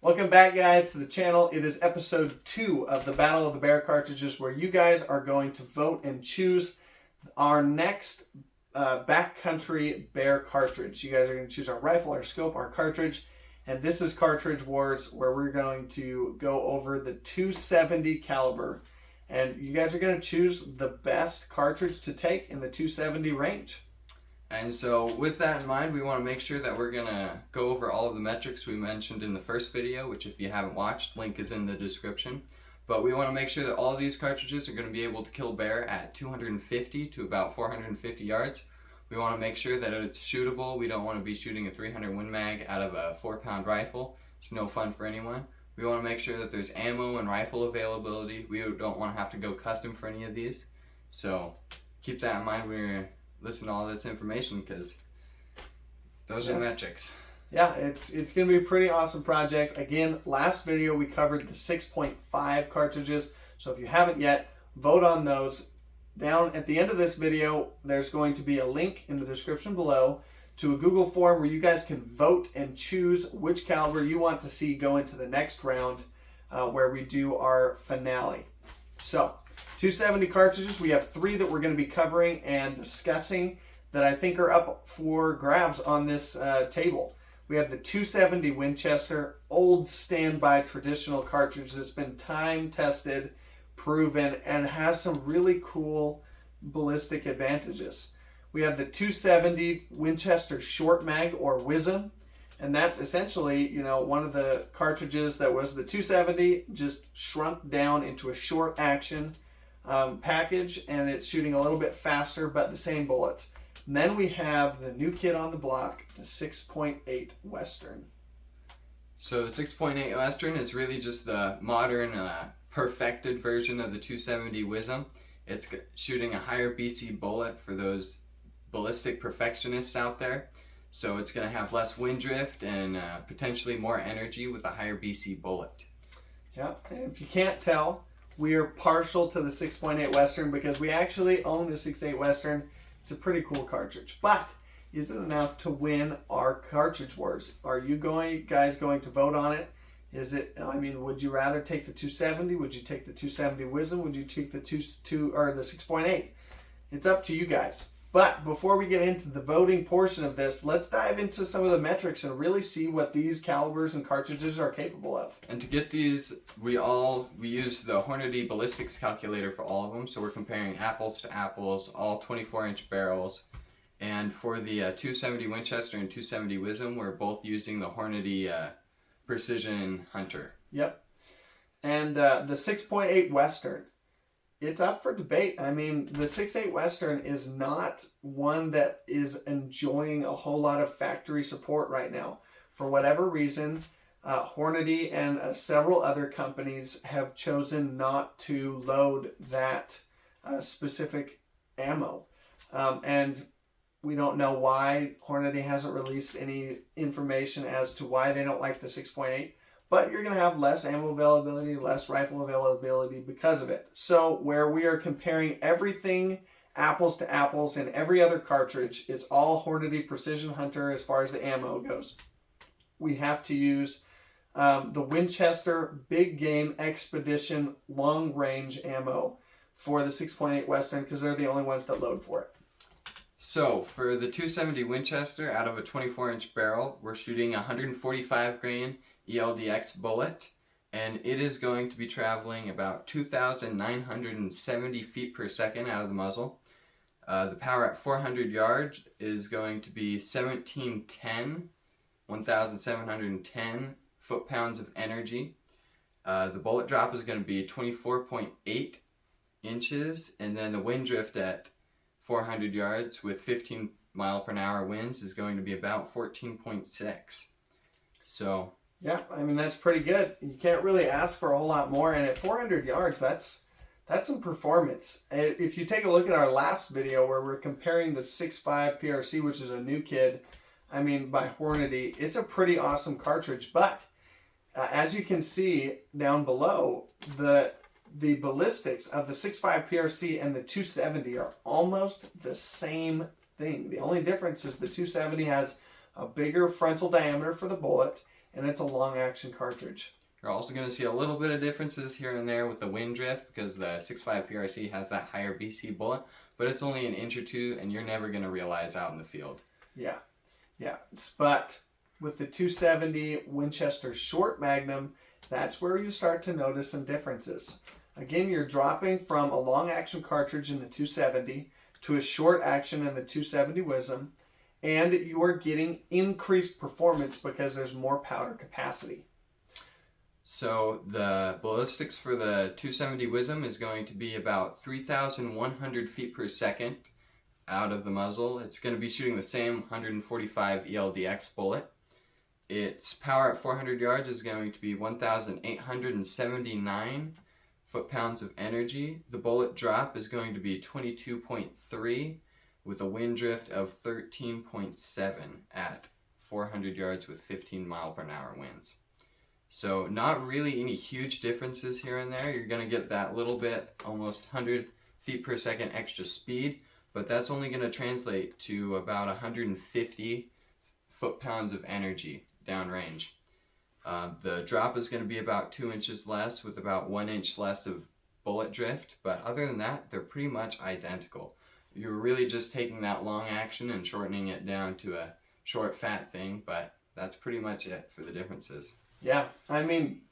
Welcome back, guys, to the channel. It is episode 2 of the Battle of the Bear cartridges, where you guys are going to vote and choose our next backcountry bear cartridge. You guys are going to choose our rifle, our scope, our cartridge, and this is Cartridge Wars, where we're going to go over the 270 caliber. And you guys are going to choose the best cartridge to take in the 270 range. And so with that in mind, we want to make sure that we're going to go over all of the metrics we mentioned in the first video, which if you haven't watched, link is in the description. But we want to make sure that all of these cartridges are going to be able to kill bear at 250 to about 450 yards. We want to make sure that it's shootable. We don't want to be shooting a 300 Win Mag out of a 4-pound rifle. It's no fun for anyone. We want to make sure that there's ammo and rifle availability. We don't want to have to go custom for any of these. So keep that in mind when you're listen to all this information, because those are the metrics. Yeah, it's going to be a pretty awesome project. Again, last video we covered the 6.5 cartridges, so if you haven't yet, vote on those. Down at the end of this video, there's going to be a link in the description below to a Google form where you guys can vote and choose which caliber you want to see go into the next round where we do our finale. So 270 cartridges, we have 3 that we're going to be covering and discussing that I think are up for grabs on this table. We have the 270 Winchester, old standby traditional cartridge that's been time tested, proven, and has some really cool ballistic advantages. We have the 270 Winchester short mag, or WISM, and that's essentially, you know, one of the cartridges that was the 270 just shrunk down into a short action package, and it's shooting a little bit faster but the same bullets. And then we have the new kid on the block, the 6.8 Western. So the 6.8 Western is really just the modern perfected version of the 270 WISM. It's shooting a higher BC bullet for those ballistic perfectionists out there. So it's going to have less wind drift and potentially more energy with a higher BC bullet. Yeah, and if you can't tell, we are partial to the 6.8 Western because we actually own a 6.8 Western. It's a pretty cool cartridge, but is it enough to win our cartridge wars? Are you guys going to vote on it? Is it? I mean, would you rather take the 270? Would you take the 270 WISM? Would you take the 6.8? It's up to you guys. But before we get into the voting portion of this, let's dive into some of the metrics and really see what these calibers and cartridges are capable of. And to get these, we use the Hornady ballistics calculator for all of them. So we're comparing apples to apples, all 24-inch barrels. And for the 270 Winchester and 270 WISM, we're both using the Hornady Precision Hunter. Yep. And the 6.8 Western, it's up for debate. I mean, the 6.8 Western is not one that is enjoying a whole lot of factory support right now. For whatever reason, Hornady and several other companies have chosen not to load that specific ammo. And we don't know why. Hornady hasn't released any information as to why they don't like the 6.8. But you're going to have less ammo availability, less rifle availability because of it. So where we are comparing everything apples to apples in every other cartridge, it's all Hornady Precision Hunter as far as the ammo goes. We have to use the Winchester Big Game Expedition Long Range ammo for the 6.8 Western because they're the only ones that load for it. So for the 270 Winchester, out of a 24-inch barrel, we're shooting a 145 grain ELDX bullet, and it is going to be traveling about 2,970 feet per second out of the muzzle. The power at 400 yards is going to be 1,710 foot-pounds of energy. The bullet drop is going to be 24.8 inches, and then the wind drift at 400 yards with 15 mile per hour winds is going to be about 14.6. So yeah, I mean, that's pretty good. You can't really ask for a whole lot more. And at 400 yards, that's some performance. If you take a look at our last video where we're comparing the 6.5 PRC, which is a new kid, I mean, by Hornady, it's a pretty awesome cartridge. But as you can see down below, the ballistics of the 6.5 PRC and the 270 are almost the same thing. The only difference is the 270 has a bigger frontal diameter for the bullet, and it's a long action cartridge. You're also going to see a little bit of differences here and there with the wind drift because the 6.5 PRC has that higher BC bullet, but it's only an inch or two, and you're never going to realize out in the field. Yeah. But with the 270 Winchester Short Magnum, that's where you start to notice some differences. Again, you're dropping from a long action cartridge in the 270 to a short action in the 270 Wisdom, and you are getting increased performance because there's more powder capacity. So the ballistics for the 270 Wisdom is going to be about 3,100 feet per second out of the muzzle. It's going to be shooting the same 145 ELDX bullet. Its power at 400 yards is going to be 1,879 foot-pounds of energy. The bullet drop is going to be 22.3 with a wind drift of 13.7 at 400 yards with 15 mile per hour winds. So not really any huge differences here and there. You're going to get that little bit, almost 100 feet per second extra speed, but that's only going to translate to about 150 foot-pounds of energy downrange. The drop is going to be about 2 inches less with about 1 inch less of bullet drift, but other than that, they're pretty much identical. You're really just taking that long action and shortening it down to a short fat thing, but that's pretty much it for the differences. Yeah, I mean,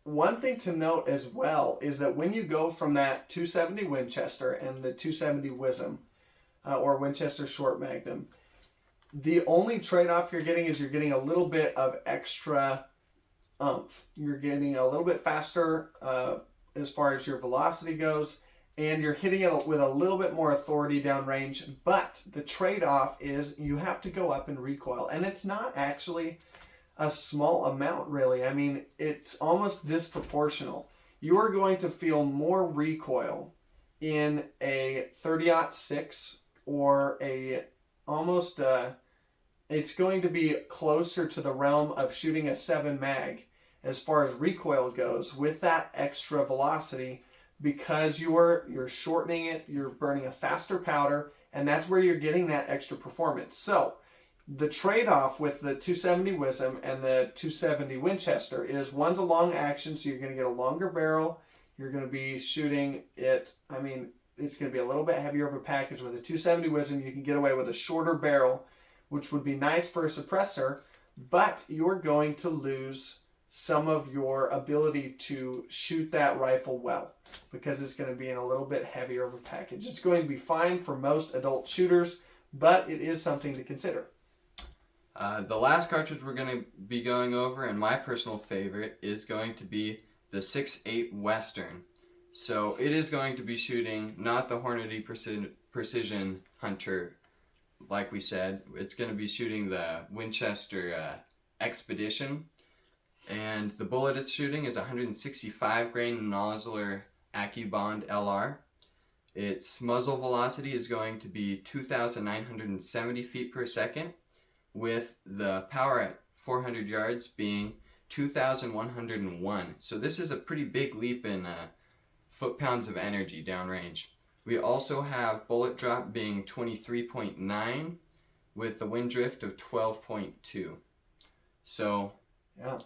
one thing to note as well is that when you go from that 270 Winchester and the 270 Wisdom, or Winchester Short Magnum, the only trade-off you're getting is you're getting a little bit of extra oomph. You're getting a little bit faster as far as your velocity goes, and you're hitting it with a little bit more authority downrange, but the trade-off is you have to go up in recoil, and it's not actually a small amount, really. I mean, it's almost disproportional. You are going to feel more recoil in a 30-06 or it's going to be closer to the realm of shooting a 7 mag as far as recoil goes with that extra velocity, because you're shortening it, you're burning a faster powder, and that's where you're getting that extra performance. So the trade-off with the 270 Wisdom and the 270 Winchester is one's a long action, so you're going to get a longer barrel. You're going to be shooting it, I mean, it's going to be a little bit heavier of a package. With a 270 Wisdom, you can get away with a shorter barrel, which would be nice for a suppressor, but you're going to lose some of your ability to shoot that rifle well because it's going to be in a little bit heavier of a package. It's going to be fine for most adult shooters, but it is something to consider. The last cartridge we're going to be going over, and my personal favorite, is going to be the 6.8 Western. So it is going to be shooting not the Hornady Precision Hunter, like we said. It's going to be shooting the Winchester Expedition, and the bullet it's shooting is 165 grain Nosler AccuBond LR. Its muzzle velocity is going to be 2,970 feet per second, with the power at 400 yards being 2,101. So this is a pretty big leap in foot-pounds of energy downrange. We also have bullet drop being 23.9 with the wind drift of 12.2. So yeah,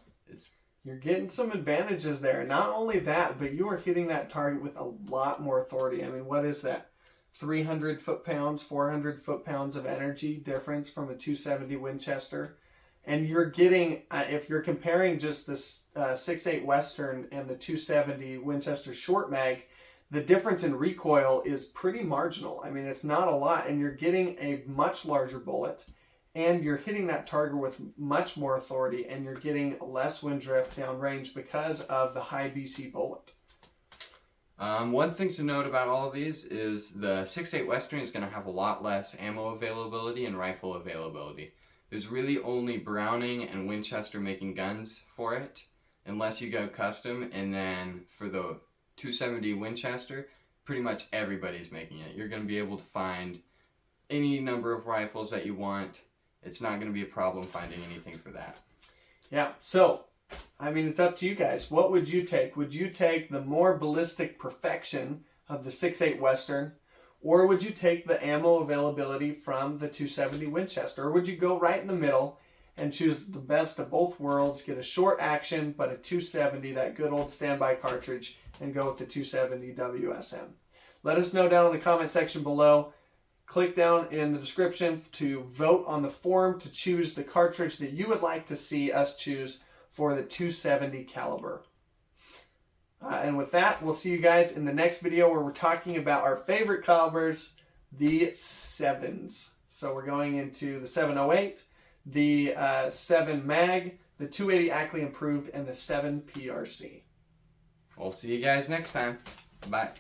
you're getting some advantages there. Not only that, but you are hitting that target with a lot more authority. I mean, what is that? 300 foot-pounds, 400 foot-pounds of energy difference from a 270 Winchester. And you're getting, if you're comparing just this 6.8 Western and the 270 Winchester Short Mag, the difference in recoil is pretty marginal. I mean, it's not a lot, and you're getting a much larger bullet, and you're hitting that target with much more authority, and you're getting less wind drift downrange because of the high BC bullet. One thing to note about all of these is the 6.8 Western is going to have a lot less ammo availability and rifle availability. There's really only Browning and Winchester making guns for it, unless you go custom, and then for the 270 Winchester, pretty much everybody's making it. You're going to be able to find any number of rifles that you want. It's not going to be a problem finding anything for that. Yeah, so I mean, it's up to you guys. What would you take? Would you take the more ballistic perfection of the 6.8 Western, or would you take the ammo availability from the 270 Winchester, or would you go right in the middle and choose the best of both worlds. Get a short action, but a 270, that good old standby cartridge, and go with the 270 WSM. Let us know down in the comment section below. Click down in the description to vote on the form to choose the cartridge that you would like to see us choose for the 270 caliber. And with that, we'll see you guys in the next video where we're talking about our favorite calibers, the 7s. So we're going into the 708, the 7 Mag, the 280 Ackley Improved, and the 7 PRC. We'll see you guys next time. Bye.